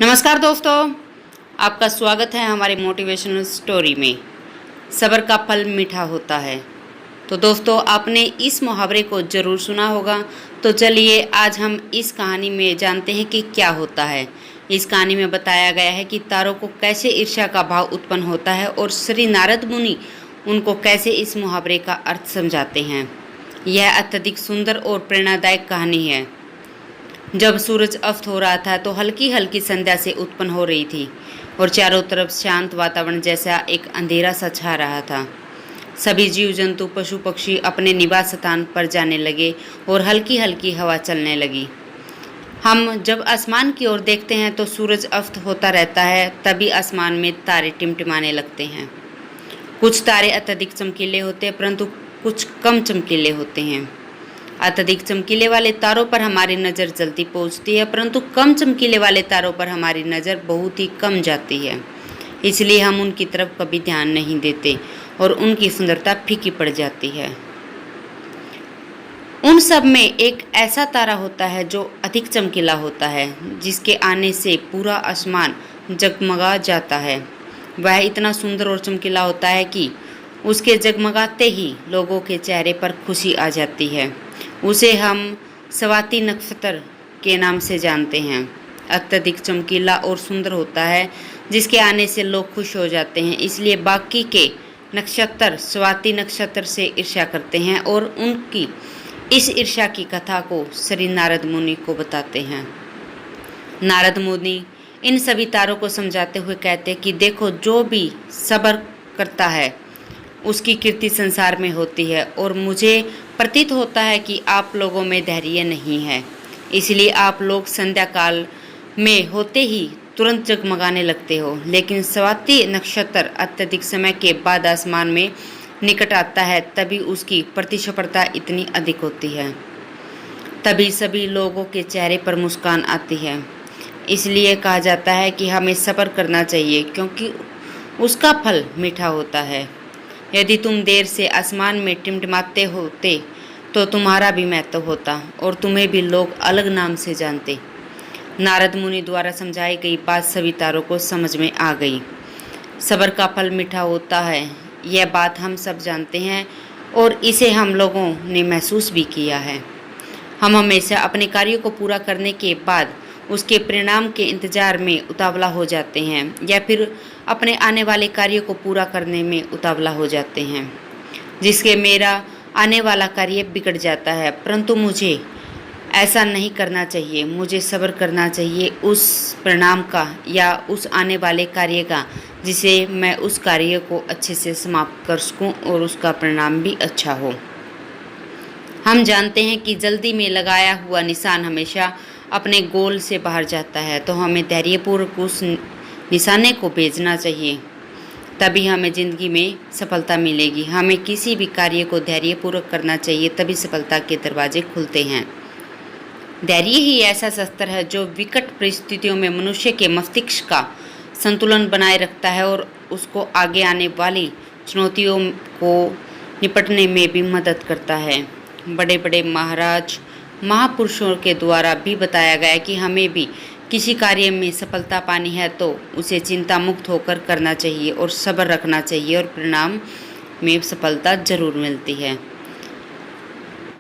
नमस्कार दोस्तों, आपका स्वागत है हमारी मोटिवेशनल स्टोरी में। सब्र का फल मीठा होता है। तो दोस्तों, आपने इस मुहावरे को ज़रूर सुना होगा। तो चलिए आज हम इस कहानी में जानते हैं कि क्या होता है। इस कहानी में बताया गया है कि तारों को कैसे ईर्ष्या का भाव उत्पन्न होता है और श्री नारद मुनि उनको कैसे इस मुहावरे का अर्थ समझाते हैं। यह अत्यधिक सुंदर और प्रेरणादायक कहानी है। जब सूरज अस्त हो रहा था तो हल्की हल्की संध्या से उत्पन्न हो रही थी और चारों तरफ शांत वातावरण जैसा एक अंधेरा सा छा रहा था। सभी जीव जंतु पशु पक्षी अपने निवास स्थान पर जाने लगे और हल्की हल्की हवा चलने लगी। हम जब आसमान की ओर देखते हैं तो सूरज अस्त होता रहता है, तभी आसमान में तारे टिमटिमाने लगते हैं। कुछ तारे अत्यधिक चमकीले होते हैं परंतु कुछ कम चमकीले होते हैं। अत्यधिक चमकीले वाले तारों पर हमारी नज़र जल्दी पहुंचती है, परंतु कम चमकीले वाले तारों पर हमारी नज़र बहुत ही कम जाती है। इसलिए हम उनकी तरफ कभी ध्यान नहीं देते और उनकी सुंदरता फीकी पड़ जाती है। उन सब में एक ऐसा तारा होता है जो अधिक चमकीला होता है, जिसके आने से पूरा आसमान जगमगा जाता है। वह इतना सुंदर और चमकीला होता है कि उसके जगमगाते ही लोगों के चेहरे पर खुशी आ जाती है। उसे हम स्वाति नक्षत्र के नाम से जानते हैं। अत्यधिक चमकीला और सुंदर होता है, जिसके आने से लोग खुश हो जाते हैं। इसलिए बाकी के नक्षत्र स्वाति नक्षत्र से ईर्ष्या करते हैं और उनकी इस ईर्ष्या की कथा को श्री नारद मुनि को बताते हैं। नारद मुनि इन सभी तारों को समझाते हुए कहते हैं कि देखो, जो भी सब्र करता है उसकी कीर्ति संसार में होती है और मुझे प्रतीत होता है कि आप लोगों में धैर्य नहीं है। इसलिए आप लोग संध्या काल में होते ही तुरंत जगमगाने लगते हो, लेकिन स्वाति नक्षत्र अत्यधिक समय के बाद आसमान में निकट आता है, तभी उसकी प्रतिस्पर्धा इतनी अधिक होती है। तभी सभी लोगों के चेहरे पर मुस्कान आती है। इसलिए कहा जाता है कि हमें सब्र करना चाहिए, क्योंकि उसका फल मीठा होता है। यदि तुम देर से आसमान में टिमटिमाते होते तो तुम्हारा भी महत्व होता और तुम्हें भी लोग अलग नाम से जानते। नारद मुनि द्वारा समझाई गई बात सभी तारों को समझ में आ गई। सब्र का फल मीठा होता है, यह बात हम सब जानते हैं और इसे हम लोगों ने महसूस भी किया है। हम हमेशा अपने कार्यों को पूरा करने के बाद उसके परिणाम के इंतजार में उतावला हो जाते हैं, या फिर अपने आने वाले कार्यों को पूरा करने में उतावला हो जाते हैं, जिसके मेरा आने वाला कार्य बिगड़ जाता है। परंतु मुझे ऐसा नहीं करना चाहिए। मुझे सब्र करना चाहिए उस परिणाम का या उस आने वाले कार्य का, जिसे मैं उस कार्य को अच्छे से समाप्त कर सकूं और उसका परिणाम भी अच्छा हो। हम जानते हैं कि जल्दी में लगाया हुआ निशान हमेशा अपने गोल से बाहर जाता है, तो हमें धैर्यपूर्वक उस निशाने को भेजना चाहिए, तभी हमें ज़िंदगी में सफलता मिलेगी। हमें किसी भी कार्य को धैर्यपूर्वक करना चाहिए, तभी सफलता के दरवाजे खुलते हैं। धैर्य ही ऐसा शस्त्र है जो विकट परिस्थितियों में मनुष्य के मस्तिष्क का संतुलन बनाए रखता है और उसको आगे आने वाली चुनौतियों को निपटने में भी मदद करता है। बड़े बड़े महाराज महापुरुषों के द्वारा भी बताया गया है कि हमें भी किसी कार्य में सफलता पानी है तो उसे चिंता मुक्त होकर करना चाहिए और सब्र रखना चाहिए और परिणाम में सफलता जरूर मिलती है।